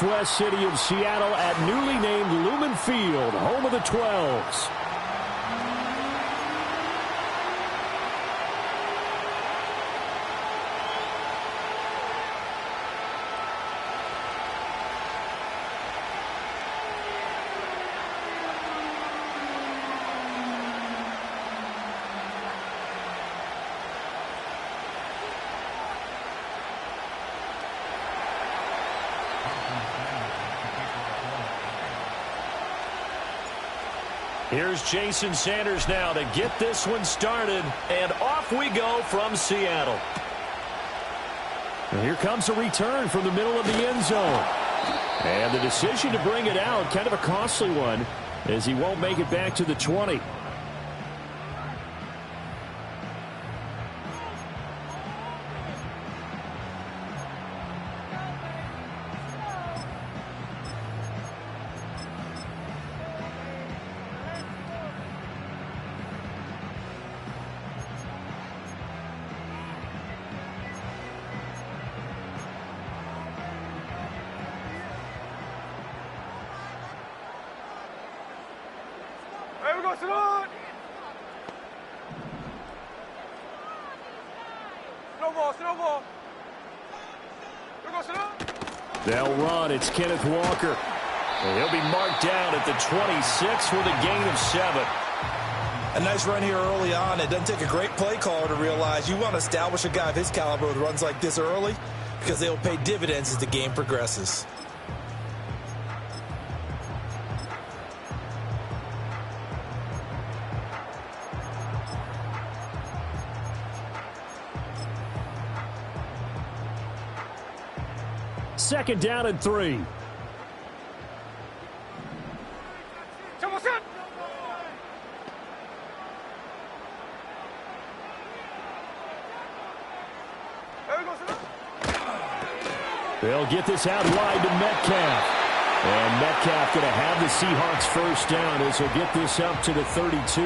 northwest city of Seattle at newly named Lumen Field, home of the 12s. Here's Jason Sanders now to get this one started, and off we go from Seattle. And here comes a return from the middle of the end zone. And the decision to bring it out, kind of a costly one, as he won't make it back to the 20. They'll run. It's Kenneth Walker. And he'll be marked down at the 26 with a gain of 7. A nice run here early on. It doesn't take a great play caller to realize you want to establish a guy of his caliber with runs like this early because they will pay dividends as the game progresses. Second down and 3. They'll get this out wide to Metcalf. And Metcalf going to have the Seahawks first down as he'll get this up to the 32.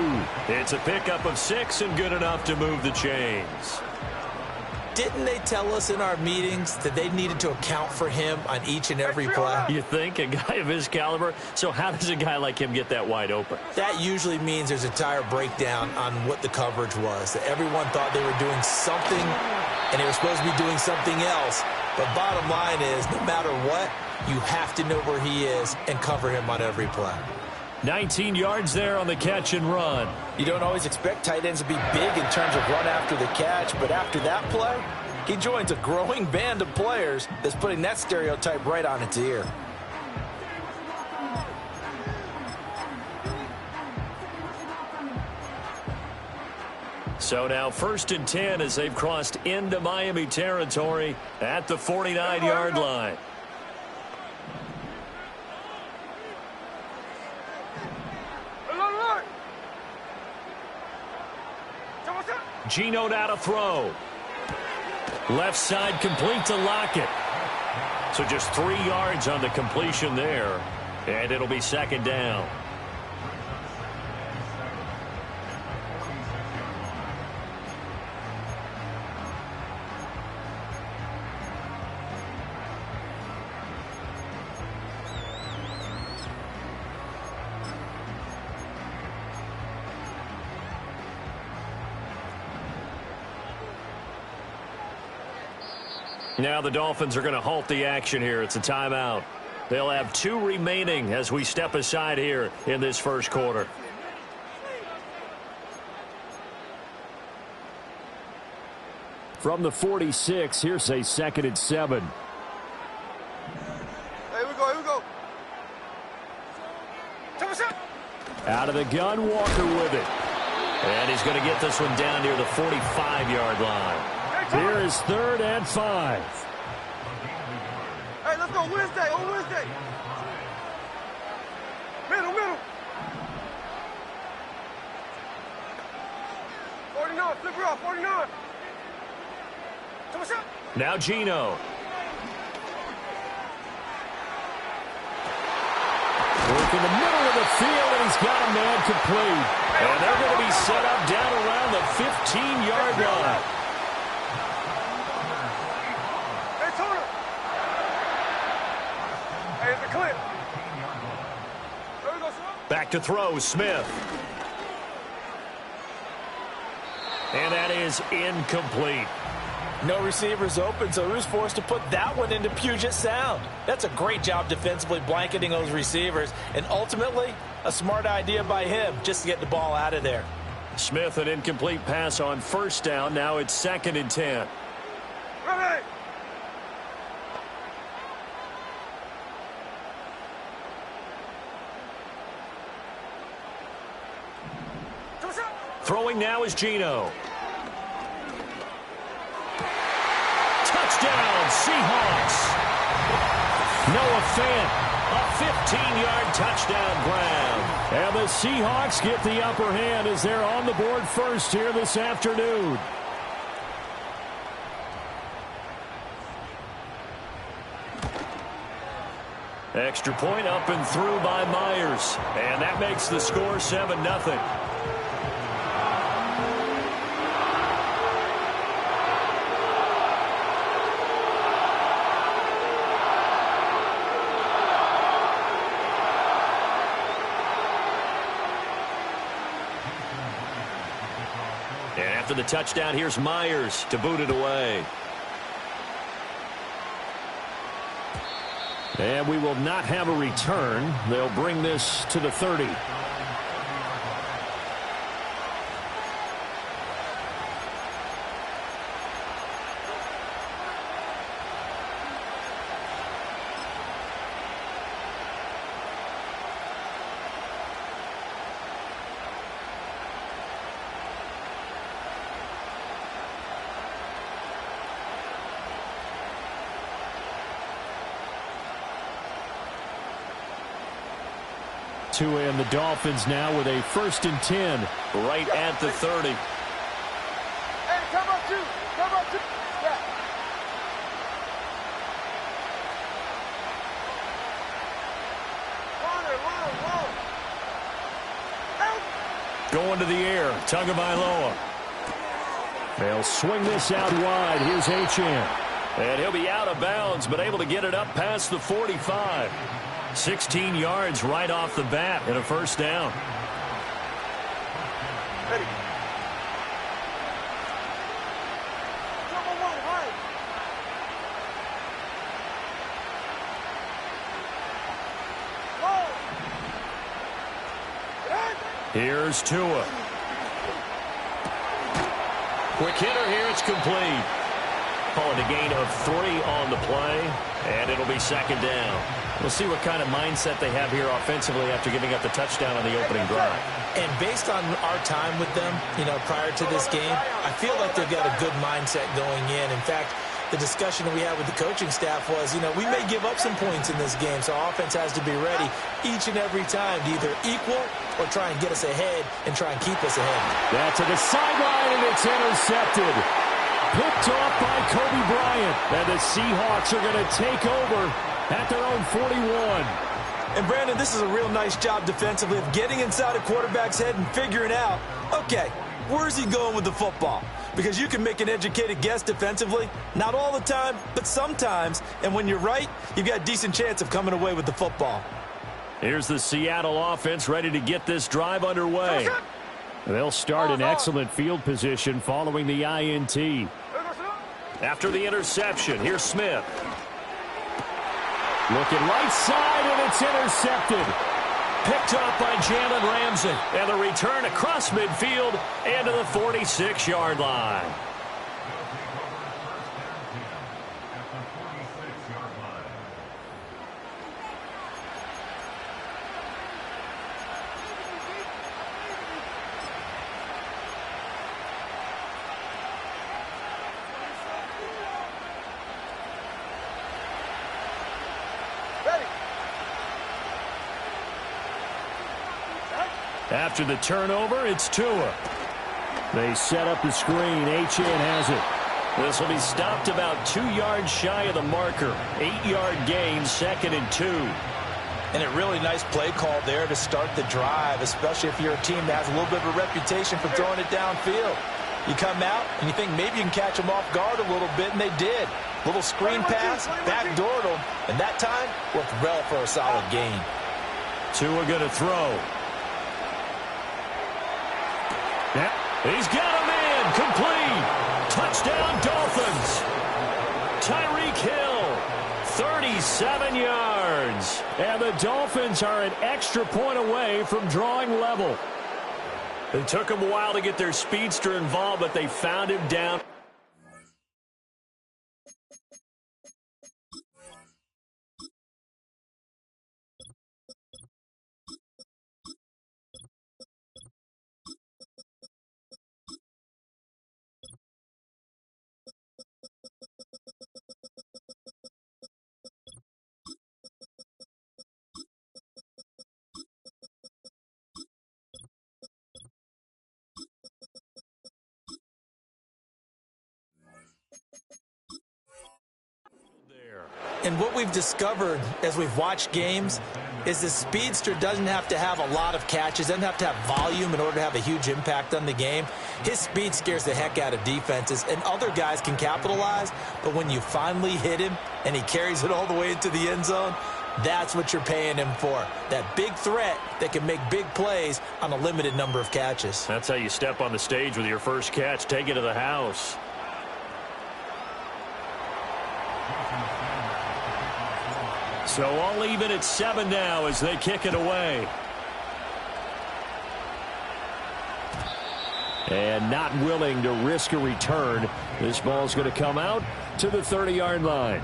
It's a pickup of 6 and good enough to move the chains. Didn't they tell us in our meetings that they needed to account for him on each and every play? You think? A guy of his caliber? So how does a guy like him get that wide open? That usually means there's a entire breakdown on what the coverage was. That everyone thought they were doing something, and they were supposed to be doing something else. But bottom line is, no matter what, you have to know where he is and cover him on every play. 19 yards there on the catch and run. You don't always expect tight ends to be big in terms of run after the catch, but after that play, he joins a growing band of players that's putting that stereotype right on its ear. So now 1st and 10 as they've crossed into Miami territory at the 49-yard line. Geno now to throw. Left side complete to Lockett. So just 3 yards on the completion there. And it'll be 2nd down. Now the Dolphins are going to halt the action here. It's a timeout. They'll have 2 remaining as we step aside here in this first quarter. From the 46, here's a 2nd and 7. Here we go. Out of the gun, Walker with it. And he's going to get this one down near the 45-yard line. Here is 3rd and 5. Hey, let's go Wednesday, on Wednesday. Middle. 49, flip her off, 49. Now Geno. Work in the middle of the field, and he's got a man complete. And they're going to be set up down around the 15-yard line. That's a clip. There we go, sir. Back to throw, Smith. And that is incomplete. No receivers open, so he was forced to put that one into Puget Sound. That's a great job defensively blanketing those receivers, and ultimately a smart idea by him just to get the ball out of there. Smith, an incomplete pass on first down. Now it's 2nd and 10. Ready. Throwing now is Geno. Touchdown, Seahawks. Noah Fant, a 15-yard touchdown grab. And the Seahawks get the upper hand as they're on the board first here this afternoon. Extra point up and through by Myers. And that makes the score 7-0. And after the touchdown, here's Myers to boot it away. And we will not have a return. They'll bring this to the 30. And the Dolphins now with a 1st and 10 right at the 30. Hey, come up, two. Come up, two. Yeah. Going to the air, Tagovailoa. They'll swing this out wide. Here's Achane. And he'll be out of bounds, but able to get it up past the 45. 16 yards right off the bat and a 1st down. Ready. Here's Tua. Quick hitter here. It's complete. Calling a gain of 3 on the play, and it'll be 2nd down. We'll see what kind of mindset they have here offensively after giving up the touchdown on the opening drive. And based on our time with them, prior to this game, I feel like they've got a good mindset going in. In fact, the discussion that we had with the coaching staff was, we may give up some points in this game, so our offense has to be ready each and every time to either equal or try and get us ahead and try and keep us ahead. That's to the sideline, and it's intercepted. Picked off by Kobe Bryant. And the Seahawks are going to take over at their own 41. And, Brandon, this is a real nice job defensively of getting inside a quarterback's head and figuring out, okay, where's he going with the football? Because you can make an educated guess defensively, not all the time, but sometimes. And when you're right, you've got a decent chance of coming away with the football. Here's the Seattle offense ready to get this drive underway. They'll start in excellent field position following the INT. After the interception, here's Smith. Looking right side, and it's intercepted. Picked up by Jalen Ramsey. And the return across midfield and to the 46-yard line. After the turnover, it's Tua. They set up the screen. Achane has it. This will be stopped about 2 yards shy of the marker. 8-yard gain, 2nd and 2. And a really nice play call there to start the drive, especially if you're a team that has a little bit of a reputation for throwing it downfield. You come out and you think maybe you can catch them off guard a little bit, and they did. Little screen pass, backdoored him, and that time worked well for a solid gain. Tua going to throw. Yep. He's got a man. Complete. Touchdown, Dolphins. Tyreek Hill, 37 yards. And the Dolphins are an extra point away from drawing level. It took them a while to get their speedster involved, but they found him down. And what we've discovered as we've watched games is the speedster doesn't have to have a lot of catches, doesn't have to have volume in order to have a huge impact on the game. His speed scares the heck out of defenses, and other guys can capitalize, but when you finally hit him and he carries it all the way into the end zone, that's what you're paying him for. That big threat that can make big plays on a limited number of catches. That's how you step on the stage with your first catch. Take it to the house. So all even at 7 now as they kick it away. And not willing to risk a return. This ball's going to come out to the 30-yard line.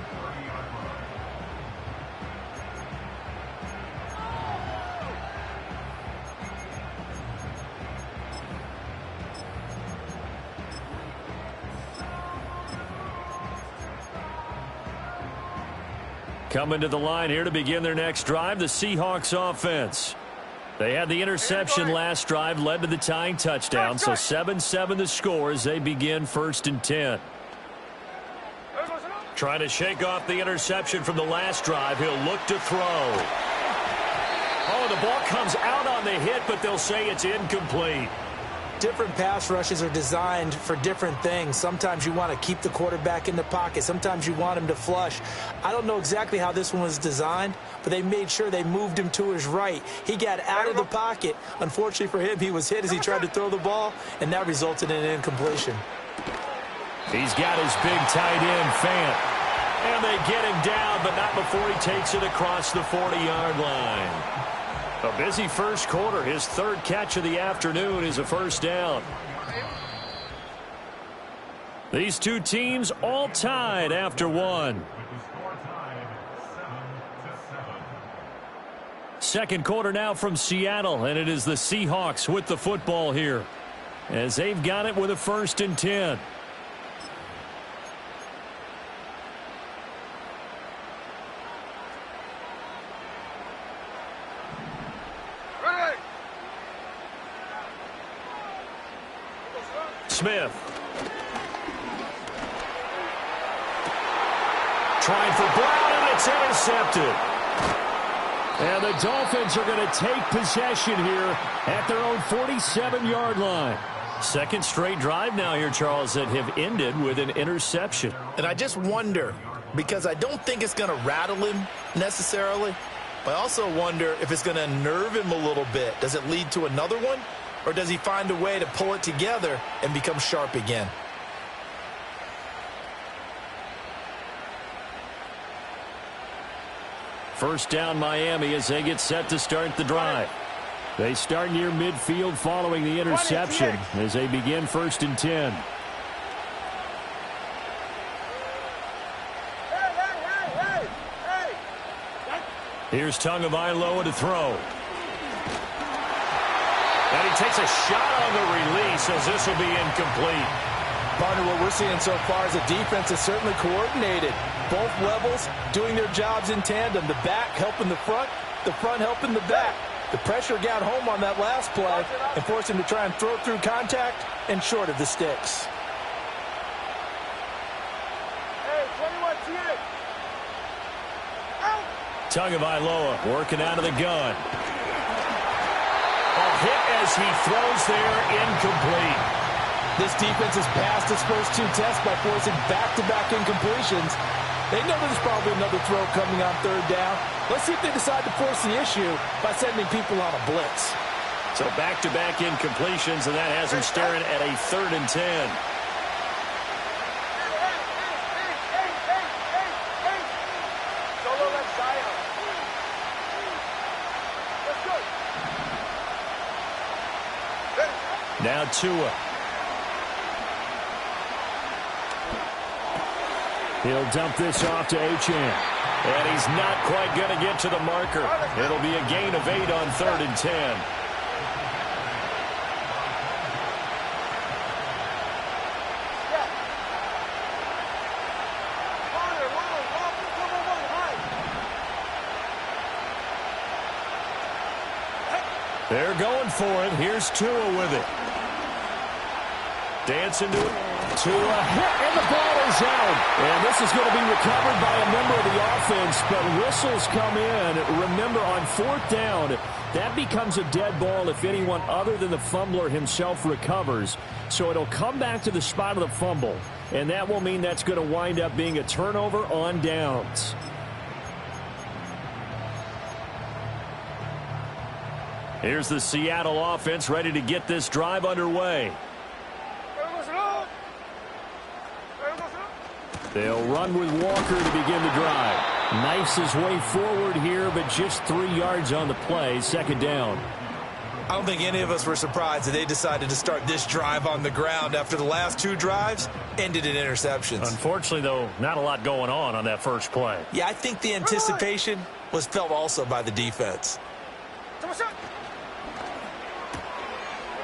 Coming to the line here to begin their next drive, the Seahawks offense. They had the interception last drive, led to the tying touchdown, so 7-7 the score as they begin 1st and 10. Trying to shake off the interception from the last drive. He'll look to throw. Oh, the ball comes out on the hit, but they'll say it's incomplete. Different pass rushes are designed for different things. Sometimes you want to keep the quarterback in the pocket. Sometimes you want him to flush. I don't know exactly how this one was designed, but they made sure they moved him to his right. He got out of the pocket. Unfortunately for him, he was hit as he tried to throw the ball, and that resulted in an incompletion. He's got his big tight end, Fant. And they get him down, but not before he takes it across the 40-yard line. A busy first quarter. His third catch of the afternoon is a first down. These two teams all tied after one. Second quarter now from Seattle, and it is the Seahawks with the football here as they've got it with a 1st and 10. Smith. Trying for Brown, and it's intercepted. And the Dolphins are going to take possession here at their own 47-yard line. Second straight drive now here, Charles, that have ended with an interception. And I just wonder, because I don't think it's going to rattle him necessarily, but I also wonder if it's going to nerve him a little bit. Does it lead to another one? Or does he find a way to pull it together and become sharp again? First down Miami as they get set to start the drive. They start near midfield following the interception as they begin 1st and 10. Here's Tagovailoa to throw. And he takes a shot on the release as this will be incomplete. Partner, what we're seeing so far is the defense is certainly coordinated. Both levels doing their jobs in tandem. The back helping the front helping the back. The pressure got home on that last play and forced him to try and throw through contact and short of the sticks. Hey, 21 T8. Out. Tagovailoa working out of the gun. A hit as he throws there, incomplete. This defense has passed its first 2 tests by forcing back-to-back incompletions. They know there's probably another throw coming on 3rd down. Let's see if they decide to force the issue by sending people on a blitz. So back-to-back incompletions, and that has them staring at a 3rd and 10. Solo left side. Let's go. Now Tua. He'll dump this off to Achane. And he's not quite going to get to the marker. It'll be a gain of 8 on 3rd and 10. They're going for it. Here's Tua with it. Dancing to it. Tua hit, and the ball is out. And this is going to be recovered by a member of the offense, but whistles come in. Remember, on 4th down, that becomes a dead ball if anyone other than the fumbler himself recovers. So it'll come back to the spot of the fumble, and that will mean that's going to wind up being a turnover on downs. Here's the Seattle offense ready to get this drive underway. They'll run with Walker to begin the drive. Knifes his way forward here, but just 3 yards on the play. 2nd down. I don't think any of us were surprised that they decided to start this drive on the ground after the last 2 drives ended in interceptions. Unfortunately, though, not a lot going on that first play. Yeah, I think the anticipation was felt also by the defense.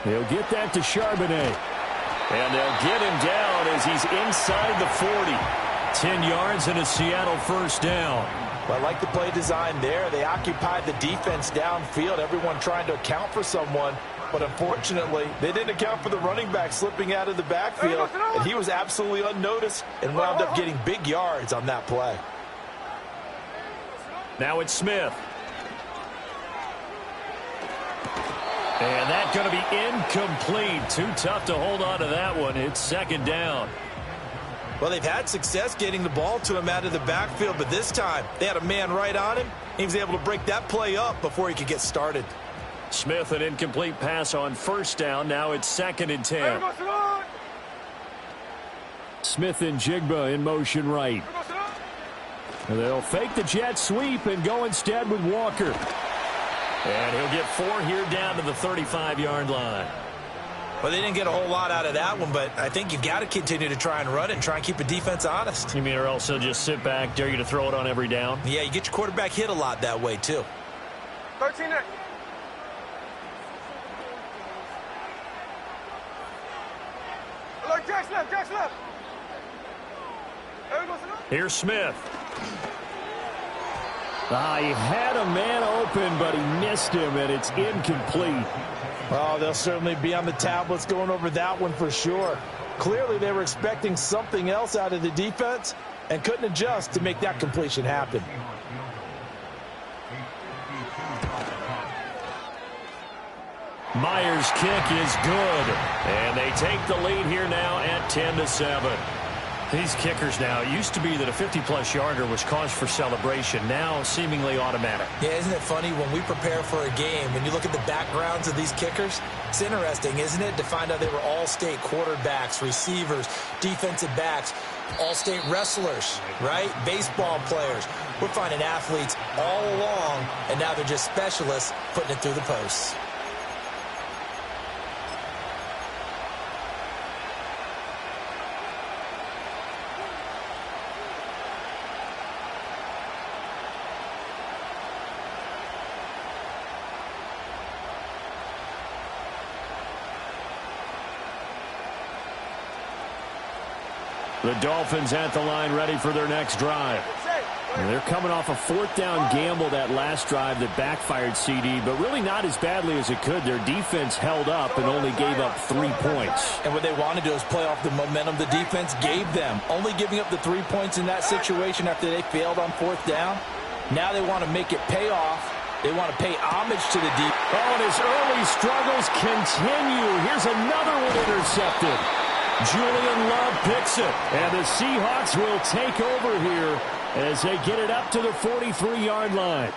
They'll get that to Charbonnet. And they'll get him down as he's inside the 40. 10 yards and a Seattle 1st down. Well, I like the play design there. They occupied the defense downfield, everyone trying to account for someone. But unfortunately, they didn't account for the running back slipping out of the backfield. And he was absolutely unnoticed and wound up getting big yards on that play. Now it's Smith. And that's going to be incomplete. Too tough to hold on to that one. It's 2nd down. Well, they've had success getting the ball to him out of the backfield, but this time they had a man right on him. He was able to break that play up before he could get started. Smith, an incomplete pass on 1st down. Now it's 2nd and 10. Smith and Jigba in motion right. They'll fake the jet sweep and go instead with Walker. And he'll get 4 here down to the 35-yard line. Well, they didn't get a whole lot out of that one, but I think you've got to continue to try and run it and try and keep the defense honest. You mean or else they'll just sit back, dare you to throw it on every down? Yeah, you get your quarterback hit a lot that way, too. 13 there. Look, Jack's left, Jack's left. Here's Smith. He had a man open, but he missed him, and it's incomplete. Oh, they'll certainly be on the tablets going over that one for sure. Clearly, they were expecting something else out of the defense and couldn't adjust to make that completion happen. Myers' kick is good, and they take the lead here now at 10-7. These kickers now, it used to be that a 50-plus yarder was cause for celebration, now seemingly automatic. Yeah, isn't it funny when we prepare for a game, when you look at the backgrounds of these kickers, it's interesting, isn't it, to find out they were all-state quarterbacks, receivers, defensive backs, all-state wrestlers, right? Baseball players. We're finding athletes all along, and now they're just specialists putting it through the posts. The Dolphins at the line ready for their next drive. And they're coming off a 4th down gamble that last drive that backfired CD, but really not as badly as it could. Their defense held up and only gave up 3 points. And what they want to do is play off the momentum the defense gave them. Only giving up the 3 points in that situation after they failed on 4th down. Now they want to make it pay off They want to pay homage to the deep. Oh, and his early struggles continue. Here's another one intercepted. Julian Love picks it. And the Seahawks will take over here as they get it up to the 43-yard line.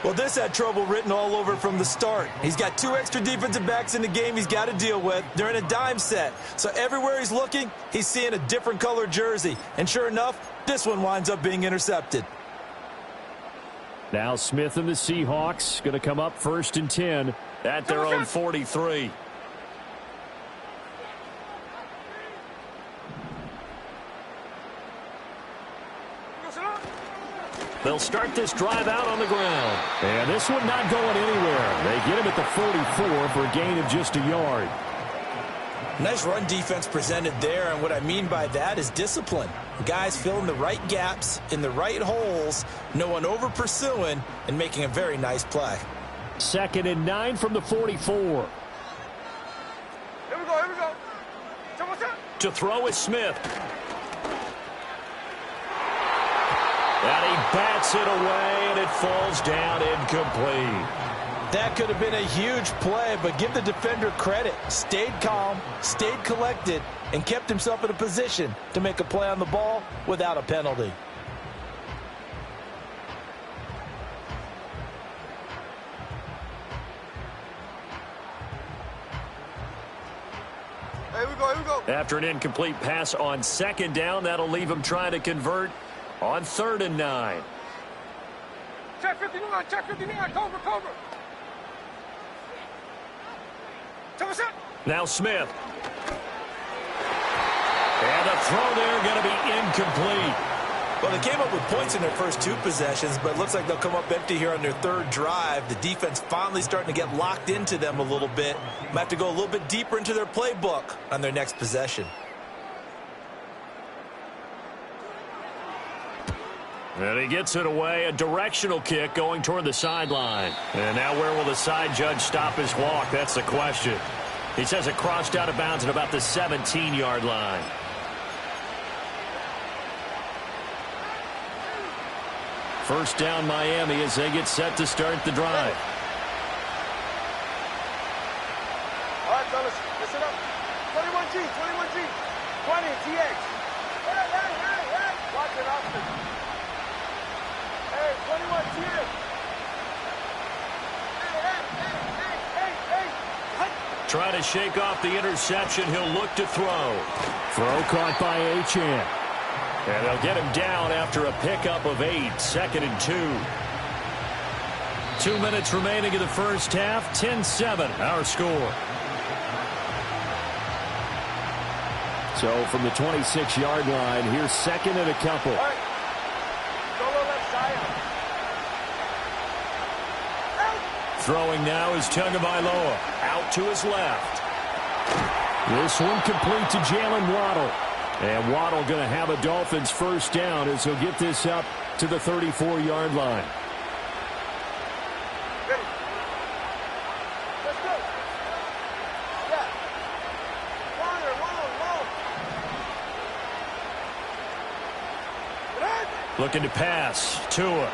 Well, this had trouble written all over from the start. He's got 2 extra defensive backs in the game he's got to deal with. They're in a dime set. So everywhere he's looking, he's seeing a different color jersey. And sure enough, this one winds up being intercepted. Now Smith and the Seahawks going to come up 1st and 10 at their own 43. They'll start this drive out on the ground. And this one not going anywhere. They get him at the 44 for a gain of just a yard. Nice run defense presented there, and what I mean by that is discipline. Guys filling the right gaps in the right holes, no one over pursuing, and making a very nice play. 2nd and 9 from the 44. Here we go, here we go. To throw is Smith. And he bats it away, and it falls down incomplete. That could have been a huge play, but give the defender credit. Stayed calm, stayed collected, and kept himself in a position to make a play on the ball without a penalty. Here we go, here we go. After an incomplete pass on 2nd down, that'll leave him trying to convert on 3rd and 9. Check 59, check 59, cover. Now Smith. And the throw there going to be incomplete. Well, they came up with points in their first 2 possessions, but it looks like they'll come up empty here on their 3rd drive. The defense finally starting to get locked into them a little bit. Might have to go a little bit deeper into their playbook on their next possession. And he gets it away, a directional kick going toward the sideline. And now where will the side judge stop his walk? That's the question. He says it crossed out of bounds at about the 17-yard line. First down Miami as they get set to start the drive. All right, fellas, listen up. 21G, 21G, 20 TX. Hey. Watch it, Austin. Hey, 21 TX. Hey. Trying to shake off the interception. He'll look to throw. Throw caught by Achane. And they'll get him down after a pickup of 8. 2nd and 2. 2 minutes remaining in the first half. 10-7, our score. So from the 26-yard line, here's 2nd and a couple. All right. Solo left side. Throwing now is Tagovailoa. Out to his left. This one complete to Jalen Waddle. And Waddle going to have a Dolphins first down as he'll get this up to the 34-yard line. Ready. Let's go. Yeah. Long. Looking to pass. Tua.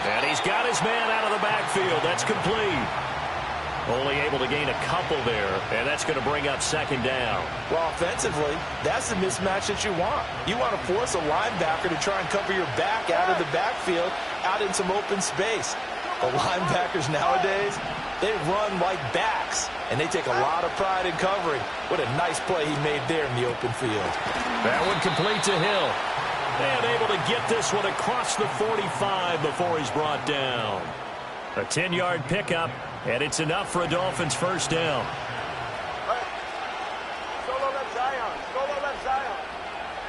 And he's got his man out of the backfield. That's complete. Only able to gain a couple there, and that's going to bring up 2nd down. Well, offensively, that's the mismatch that you want. You want to force a linebacker to try and cover your back out of the backfield, out in some open space. The linebackers nowadays, they run like backs, and they take a lot of pride in covering. What a nice play he made there in the open field. That one complete to Hill. And able to get this one across the 45 before he's brought down. A 10-yard pickup, and it's enough for a Dolphins first down. Right. Solo left Zion. Solo left Zion.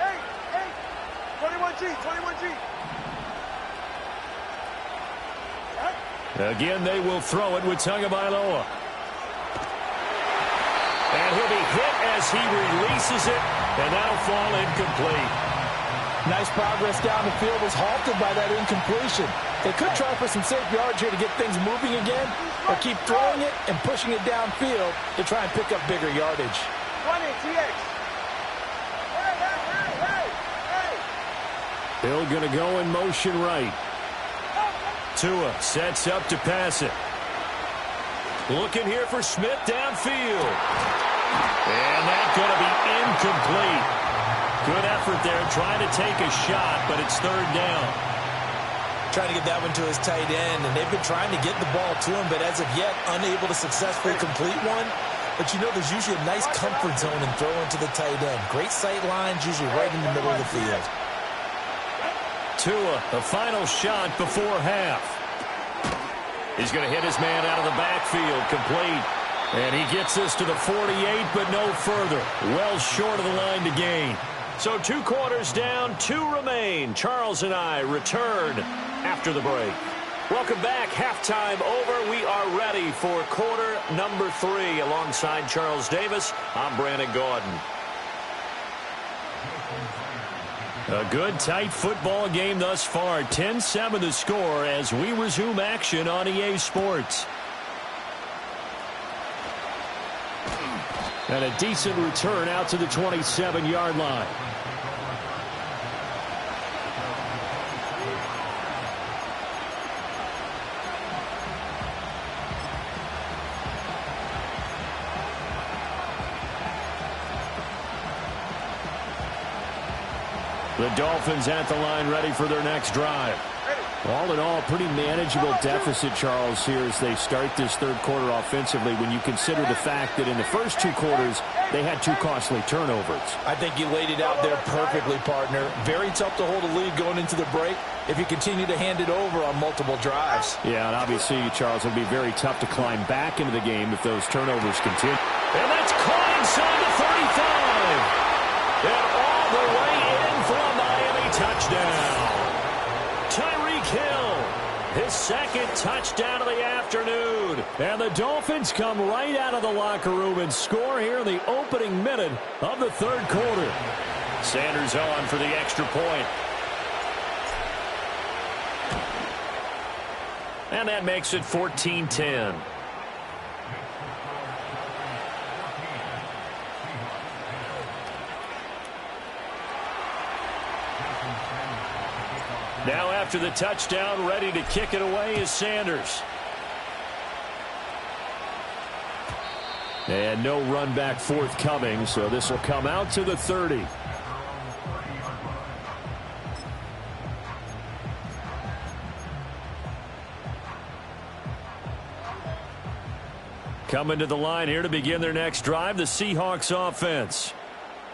Hey. 21G. 21G. Again, they will throw it with Tagovailoa. And he'll be hit as he releases it, and that'll fall incomplete. Nice progress down the field was halted by that incompletion. They could try for some safe yards here to get things moving again, or keep throwing it and pushing it downfield to try and pick up bigger yardage. 20 TX. Hey. Hill going to go in motion right. Tua sets up to pass it. Looking here for Smith downfield. And that's going to be incomplete. Good effort there trying to take a shot, but it's third down. Trying to get that one to his tight end, and they've been trying to get the ball to him, but as of yet, unable to successfully complete one. But you know, there's usually a nice comfort zone in throwing to the tight end. Great sight lines, usually right in the middle of the field. Tua, the final shot before half. He's going to hit his man out of the backfield, complete. And he gets this to the 48, but no further. Well short of the line to gain. So 2 quarters down, 2 remain. Charles and I return after the break. Welcome back. Halftime over. We are ready for quarter number 3. Alongside Charles Davis, I'm Brandon Gaudin. A good, tight football game thus far. 10-7 the score as we resume action on EA Sports. And a decent return out to the 27-yard line. The Dolphins at the line ready for their next drive. All in all, pretty manageable deficit, Charles, here as they start this third quarter offensively when you consider the fact that in the first 2 quarters, they had 2 costly turnovers. I think you laid it out there perfectly, partner. Very tough to hold a lead going into the break if you continue to hand it over on multiple drives. Yeah, and obviously, Charles, it would be very tough to climb back into the game if those turnovers continue. And that's caught inside the 35. And all the way in for a Miami touchdown. Tyreek Hill, his second touchdown of the afternoon. And the Dolphins come right out of the locker room and score here in the opening minute of the third quarter. Sanders on for the extra point. And that makes it 14-10. Now after the touchdown, ready to kick it away is Sanders. And no run back forthcoming, so this will come out to the 30. Coming to the line here to begin their next drive, the Seahawks offense.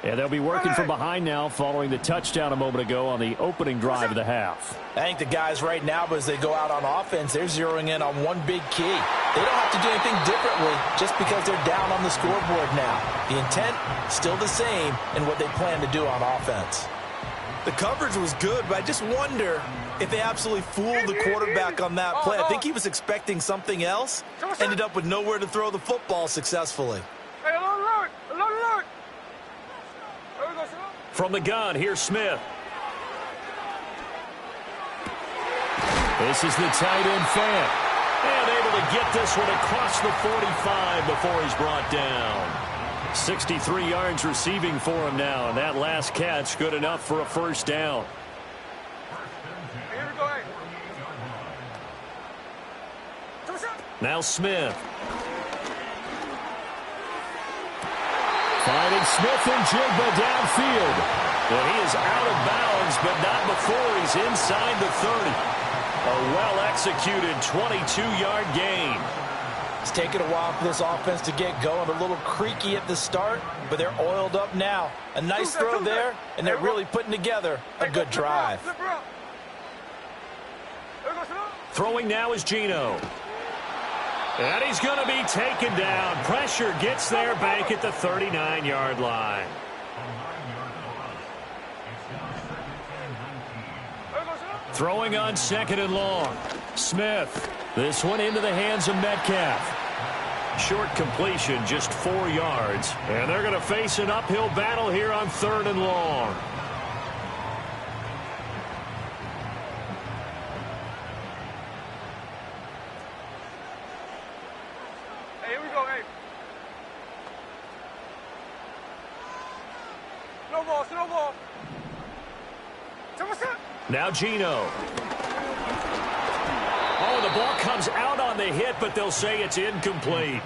And they'll be working from behind now following the touchdown a moment ago on the opening drive of the half. I think the guys right now, as they go out on offense, they're zeroing in on one big key. They don't have to do anything differently just because they're down on the scoreboard now. The intent, still the same in what they plan to do on offense. The coverage was good, but I just wonder if they absolutely fooled the quarterback on that play. I think he was expecting something else, ended up with nowhere to throw the football successfully. From the gun, here's Smith. This is the tight end Fant. And able to get this one across the 45 before he's brought down. 63 yards receiving for him now, and that last catch good enough for a first down. Now Smith. Finding Smith and Jigba downfield. And he is out of bounds, but not before he's inside the 30. A well-executed 22-yard gain. It's taken a while for this offense to get going. A little creaky at the start, but they're oiled up now. A nice throw there, and they're really putting together a good drive. Throwing now is Geno. And he's going to be taken down. Pressure gets there back at the 39-yard line. Throwing on second and long. Smith. This one into the hands of Metcalf. Short completion, just 4 yards. And they're going to face an uphill battle here on third and long. Now Geno. comes out on the hit, but they'll say it's incomplete.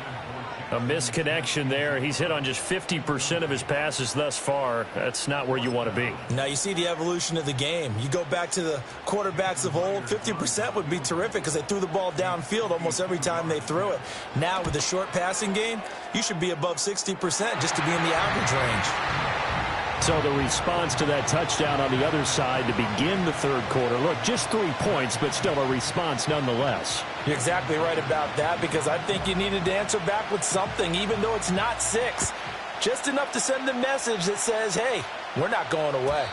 A misconnection there. He's hit on just 50% of his passes thus far. That's not where you want to be. Now you see the evolution of the game. You go back to the quarterbacks of old, 50% would be terrific because they threw the ball downfield almost every time they threw it. Now with the short passing game, you should be above 60% just to be in the average range. So the response to that touchdown on the other side to begin the third quarter. Look, just 3 points, but still a response nonetheless. You're exactly right about that because I think you needed to answer back with something, even though it's not 6. Just enough to send a message that says, hey, we're not going away.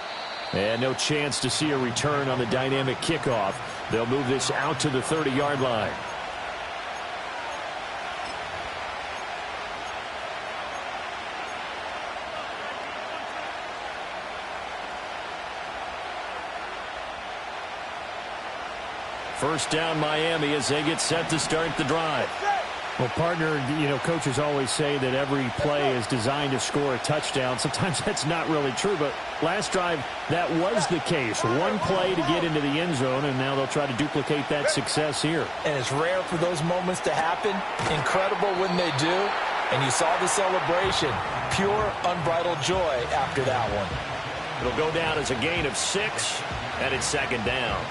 And no chance to see a return on the dynamic kickoff. They'll move this out to the 30-yard line. First down, Miami, as they get set to start the drive. Well, partner, coaches always say that every play is designed to score a touchdown. Sometimes that's not really true, but last drive, that was the case. One play to get into the end zone, and now they'll try to duplicate that success here. And it's rare for those moments to happen. Incredible when they do. And you saw the celebration. Pure, unbridled joy after that one. It'll go down as a gain of 6, and it's second down.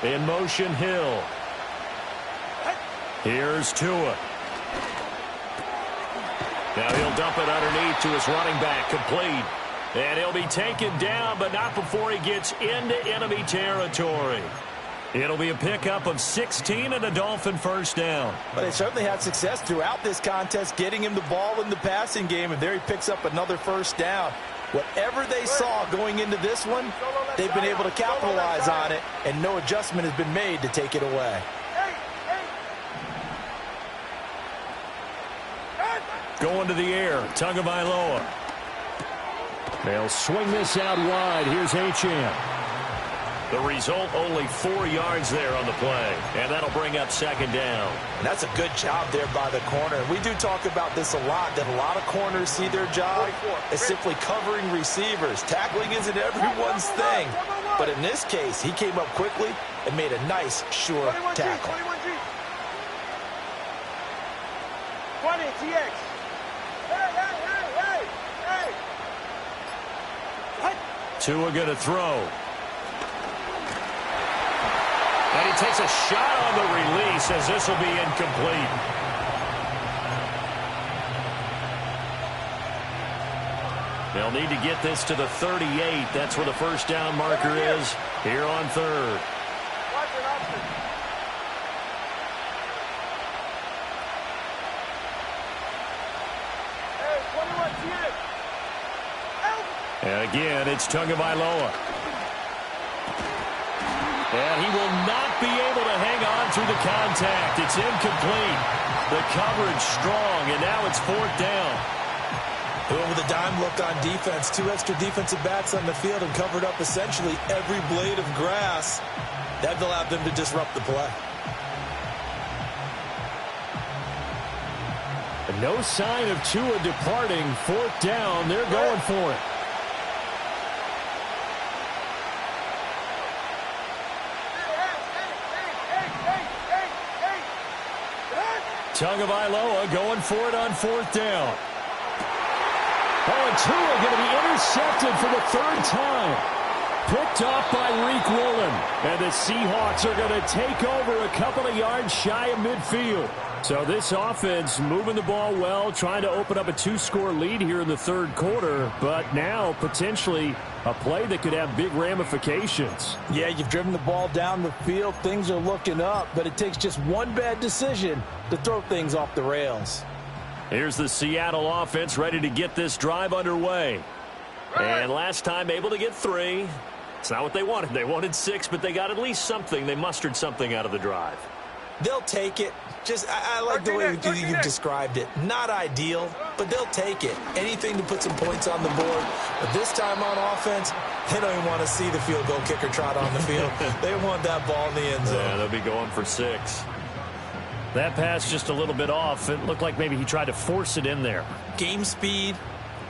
In motion, Hill. Here's Tua. Now he'll dump it underneath to his running back, complete. And he'll be taken down, but not before he gets into enemy territory. It'll be a pickup of 16 and a Dolphin first down. But they certainly had success throughout this contest, getting him the ball in the passing game, and there he picks up another first down. Whatever they saw going into this one, they've been able to capitalize on it, and no adjustment has been made to take it away. Going to the air, Tagovailoa. They'll swing this out wide. Here's Achane. The result, only 4 yards there on the play, and that'll bring up second down. And that's a good job there by the corner. We do talk about this a lot, that a lot of corners see their job as simply covering receivers. Tackling isn't everyone's thing. But in this case, he came up quickly and made a nice, sure tackle. 20, TX. Hey. Tua going to throw. And he takes a shot on the release as this will be incomplete. They'll need to get this to the 38. That's where the first down marker is here on third. And again, it's Tagovailoa. And he will not be able to hang on through the contact. It's incomplete. The coverage strong, and now it's fourth down. With a dime look on defense, 2 extra defensive backs on the field and covered up essentially every blade of grass. That allowed them to disrupt the play. And no sign of Tua departing. Fourth down, they're going for it. Tagovailoa going for it on fourth down. Oh, and Tua going to be intercepted for the third time. Picked off by Reek Woolen. And the Seahawks are going to take over a couple of yards shy of midfield. So this offense moving the ball well, trying to open up a 2-score lead here in the third quarter. But now potentially a play that could have big ramifications. Yeah, you've driven the ball down the field. Things are looking up, but it takes just one bad decision to throw things off the rails. Here's the Seattle offense ready to get this drive underway. And last time able to get 3. It's not what they wanted. They wanted 6, but they got at least something. They mustered something out of the drive. They'll take it. I like the way you described it. Not ideal, but they'll take it. Anything to put some points on the board. But this time on offense, they don't even want to see the field goal kicker trot on the field. They want that ball in the end zone. Yeah, they'll be going for 6. That pass just a little bit off. It looked like maybe he tried to force it in there. Game speed,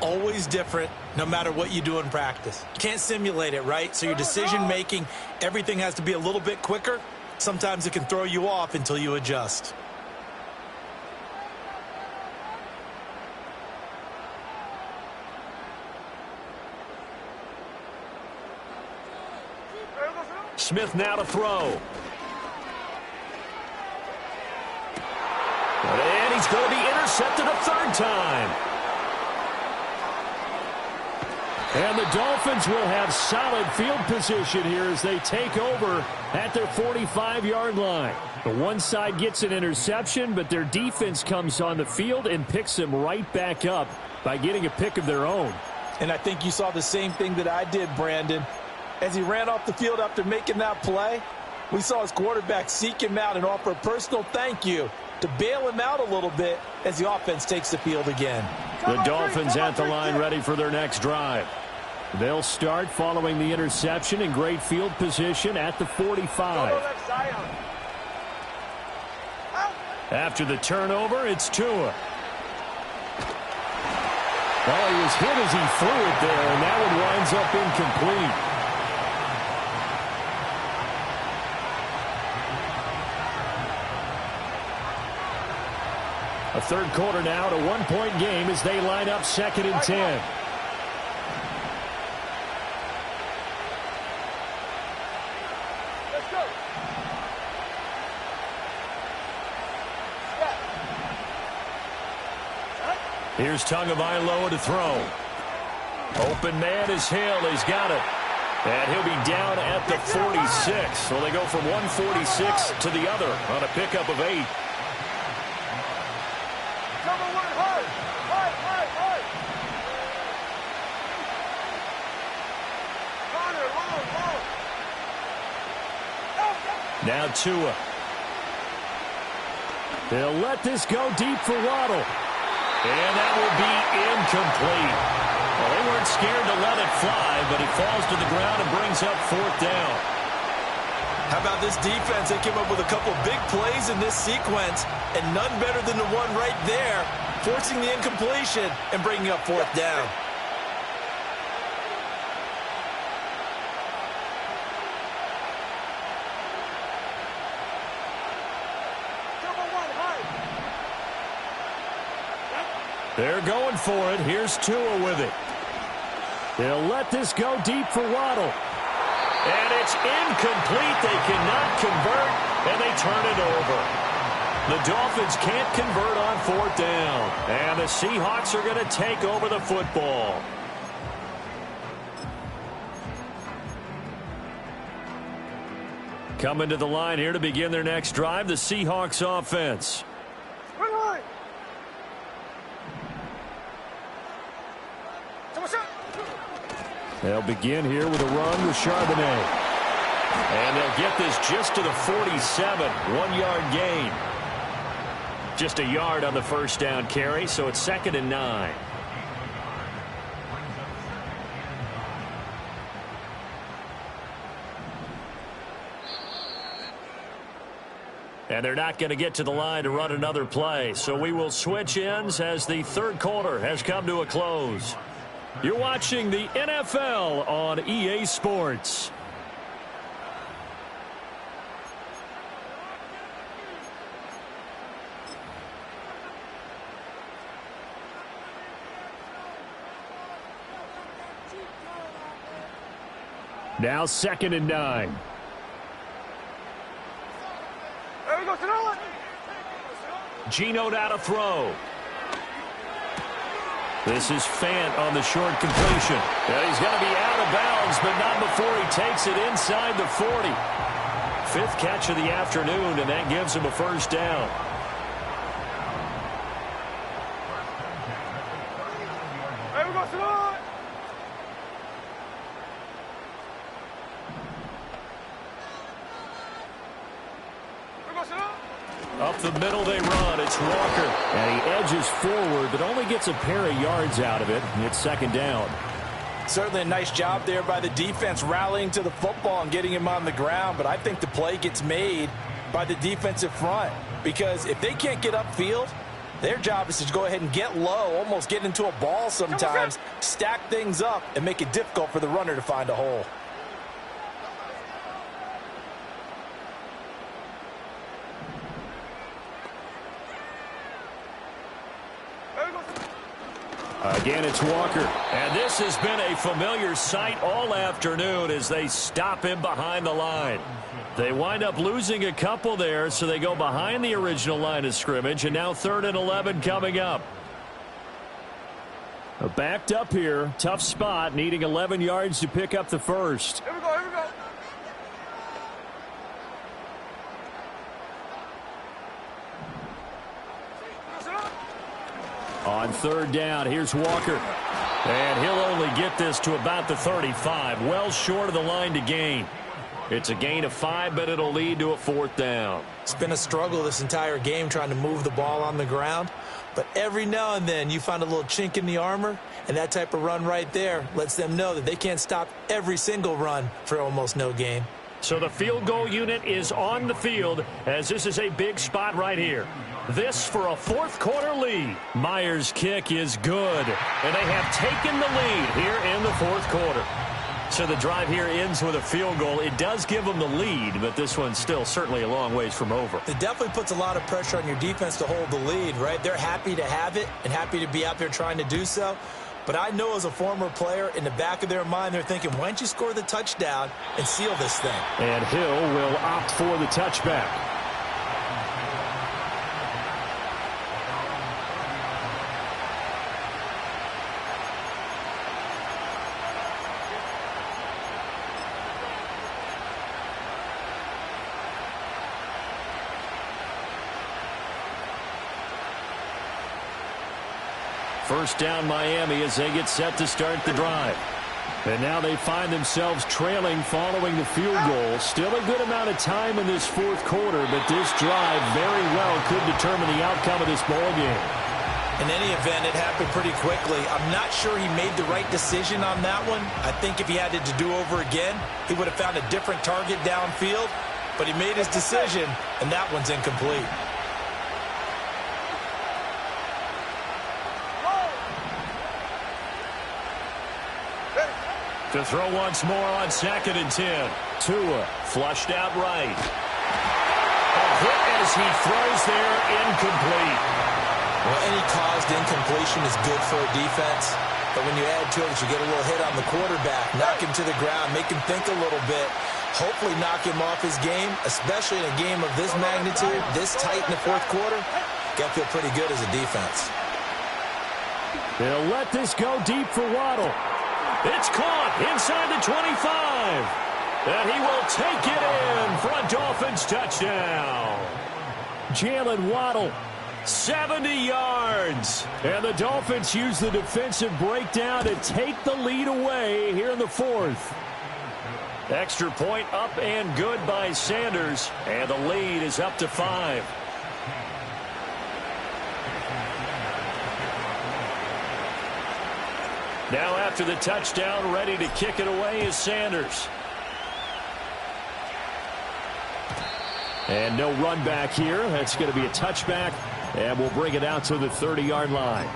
always different, no matter what you do in practice. You can't simulate it, right? So your decision-making, everything has to be a little bit quicker. Sometimes it can throw you off until you adjust. Smith now to throw. And he's going to be intercepted a third time. And the Dolphins will have solid field position here as they take over at their 45-yard line. The one side gets an interception, but their defense comes on the field and picks them right back up by getting a pick of their own. And I think you saw the same thing that I did, Brandon. As he ran off the field after making that play, we saw his quarterback seek him out and offer a personal thank you to bail him out a little bit as the offense takes the field again. The Dolphins at the line ready for their next drive. They'll start following the interception in great field position at the 45. After the turnover, it's Tua. Oh, he was hit as he threw it there, and that one winds up incomplete. A third quarter now, to 1-point game as they line up 2nd and 10. Let's go. Here's Tagovailoa to throw. Open man is Hill. He's got it. And he'll be down at the 46. So they go from 146 to the other on a pickup of 8. Now Tua. They'll let this go deep for Waddle. And that will be incomplete. Well, they weren't scared to let it fly, but it falls to the ground and brings up 4th down. How about this defense? They came up with a couple big plays in this sequence, and none better than the one right there, forcing the incompletion and bringing up 4th down. They're going for it. Here's Tua with it. They'll let this go deep for Waddle. And it's incomplete. They cannot convert, and they turn it over. The Dolphins can't convert on 4th down. And the Seahawks are going to take over the football. Coming to the line here to begin their next drive, the Seahawks offense. They'll begin here with a run with Charbonnet. And they'll get this just to the 47. 1-yard gain. Just a yard on the first down carry, so it's 2nd and 9. And they're not going to get to the line to run another play. So we will switch ends as the third quarter has come to a close. You're watching the NFL on EA Sports. Now 2nd and 9. There we go, throw it. Geno now to throw. This is Fant on the short completion. And he's going to be out of bounds, but not before he takes it inside the 40. 5th catch of the afternoon, and that gives him a first down. There we go, throw it. There we go, throw it. Up the middle they run. It's Walker. And he edges forward, but only gets a pair of yards out of it. It's second down. Certainly a nice job there by the defense rallying to the football and getting him on the ground. But I think the play gets made by the defensive front. Because if they can't get upfield, their job is to go ahead and get low, almost get into a ball sometimes, stack things up, and make it difficult for the runner to find a hole. Again, it's Walker. And this has been a familiar sight all afternoon as they stop him behind the line. They wind up losing a couple there, so they go behind the original line of scrimmage, and now 3rd and 11 coming up. Backed up here, tough spot, needing 11 yards to pick up the first. Here we go, here we go. On 3rd down, here's Walker. And he'll only get this to about the 35, well short of the line to gain. It's a gain of 5, but it'll lead to a 4th down. It's been a struggle this entire game trying to move the ball on the ground. But every now and then you find a little chink in the armor, and that type of run right there lets them know that they can't stop every single run for almost no gain. So the field goal unit is on the field as this is a big spot right here. This for a 4th quarter lead. Myers' kick is good, and they have taken the lead here in the 4th quarter. So the drive here ends with a field goal. It does give them the lead, but this one's still certainly a long ways from over. It definitely puts a lot of pressure on your defense to hold the lead, right? They're happy to have it and happy to be out there trying to do so. But I know as a former player, in the back of their mind, they're thinking, why don't you score the touchdown and seal this thing? And Hill will opt for the touchback. First down Miami as they get set to start the drive. And now they find themselves trailing following the field goal. Still a good amount of time in this 4th quarter, but this drive very well could determine the outcome of this ball game. In any event, it happened pretty quickly. I'm not sure he made the right decision on that one. I think if he had it to do over again, he would have found a different target downfield. But he made his decision, and that one's incomplete. To throw once more on 2nd and 10. Tua flushed out right. A hit as he throws there, incomplete. Well, any caused incompletion is good for a defense. But when you add to it, you get a little hit on the quarterback, knock him to the ground, make him think a little bit, hopefully knock him off his game, especially in a game of this magnitude, this tight in the 4th quarter. Got to feel pretty good as a defense. They'll let this go deep for Waddle. It's caught inside the 25. And he will take it in for a Dolphins touchdown. Jalen Waddle, 70 yards. And the Dolphins use the defensive breakdown to take the lead away here in the 4th. Extra point up and good by Sanders. And the lead is up to 5. Now after the touchdown, ready to kick it away is Sanders. And no run back here. That's going to be a touchback, and we'll bring it out to the 30-yard line.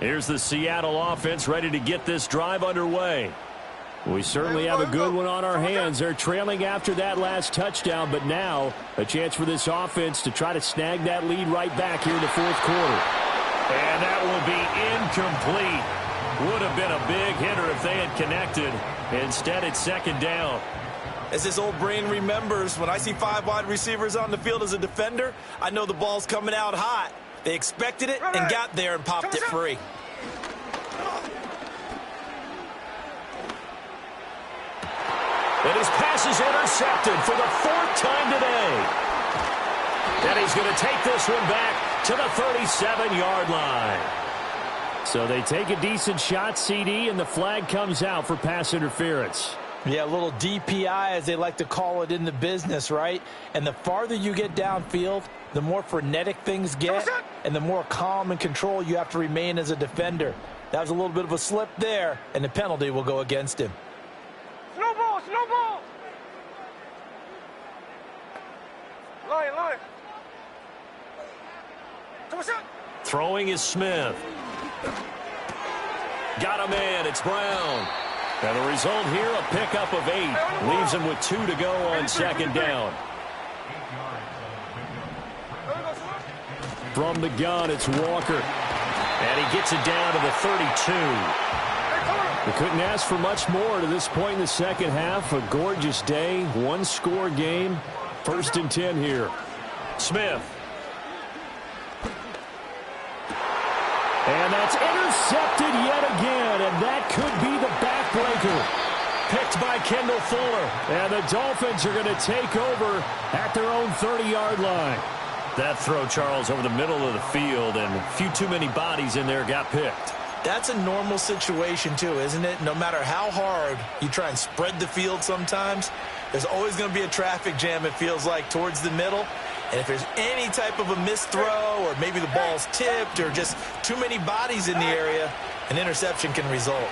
Here's the Seattle offense ready to get this drive underway. We certainly have a good one on our hands. They're trailing after that last touchdown, but now a chance for this offense to try to snag that lead right back here in the 4th quarter. And that will be incomplete. Would have been a big hitter if they had connected. Instead, it's 2nd down. As this old brain remembers, when I see 5 wide receivers on the field as a defender, I know the ball's coming out hot. They expected it and got there and popped it free. And his pass is intercepted for the 4th time today. And he's going to take this one back to the 37-yard line. So they take a decent shot, CD, and the flag comes out for pass interference. Yeah, a little DPI, as they like to call it in the business, right? And the farther you get downfield, the more frenetic things get, and the more calm and control you have to remain as a defender. That was a little bit of a slip there, and the penalty will go against him. Slow ball, slow ball. Line. Throwing is Smith. Got a man. It's Brown. And the result here, a pickup of 8. Leaves him with 2 to go on second down. From the gun, it's Walker. And he gets it down to the 32. We couldn't ask for much more to this point in the second half. A gorgeous day, one-score game. 1st and 10 here. Smith. And that's intercepted yet again, and that could be the backbreaker. Picked by Kendall Fuller. And the Dolphins are going to take over at their own 30-yard line. That throw, Charles, over the middle of the field, and a few too many bodies in there got picked. That's a normal situation, too, isn't it? No matter how hard you try and spread the field sometimes, there's always going to be a traffic jam, it feels like, towards the middle. And if there's any type of a missed throw, or maybe the ball's tipped, or just too many bodies in the area, an interception can result.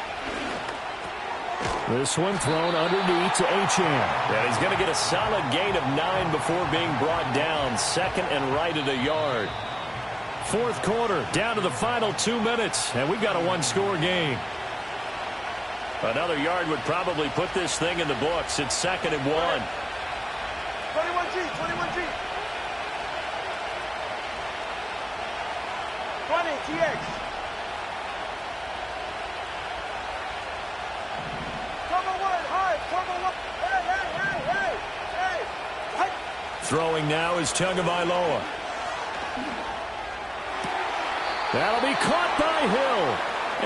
This one thrown underneath to Achane. And he's going to get a solid gain of 9 before being brought down. 2nd and right at a yard. 4th quarter, down to the final 2 minutes, and we've got a one-score game. Another yard would probably put this thing in the books. It's 2nd and 1. 21G. 20, TX. Cover 1, high, cover 1. Hey. Throwing now is Tagovailoa. That'll be caught by Hill.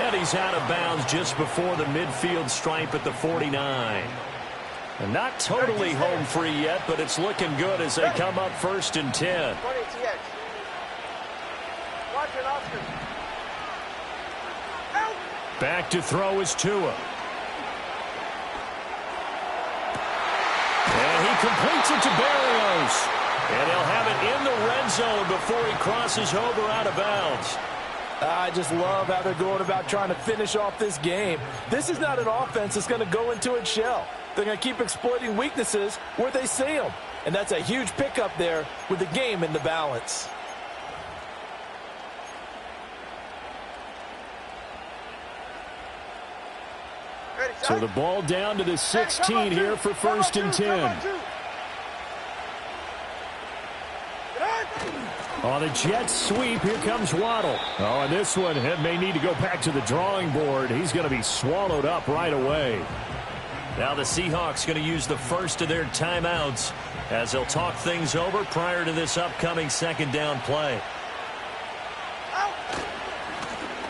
And he's out of bounds just before the midfield stripe at the 49. And not totally home free yet, but it's looking good as they come up 1st and 10. 20, TX. Watch it, Oscar. Help! Back to throw is Tua. And he completes it to Berrios. And he'll have it in the red zone before he crosses over out of bounds. I just love how they're going about trying to finish off this game. This is not an offense that's going to go into its shell. They're going to keep exploiting weaknesses where they see them. And that's a huge pickup there with the game in the balance. So the ball down to the 16 here for 1st and 10. On the Jets sweep, here comes Waddle. Oh, and this one may need to go back to the drawing board. He's going to be swallowed up right away. Now the Seahawks going to use the first of their timeouts as they'll talk things over prior to this upcoming 2nd down play.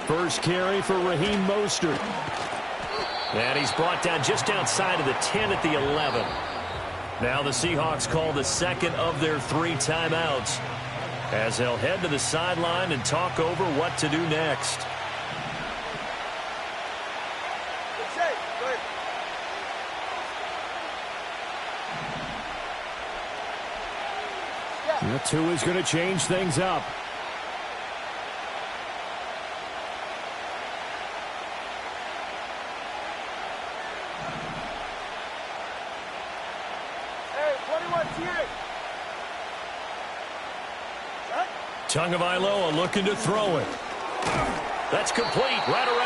First carry for Raheem Mostert. And he's brought down just outside of the 10 at the 11. Now the Seahawks call the 2nd of their 3 timeouts as they'll head to the sideline and talk over what to do next. The 2 is going to change things up. Tagovailoa looking to throw it. That's complete right around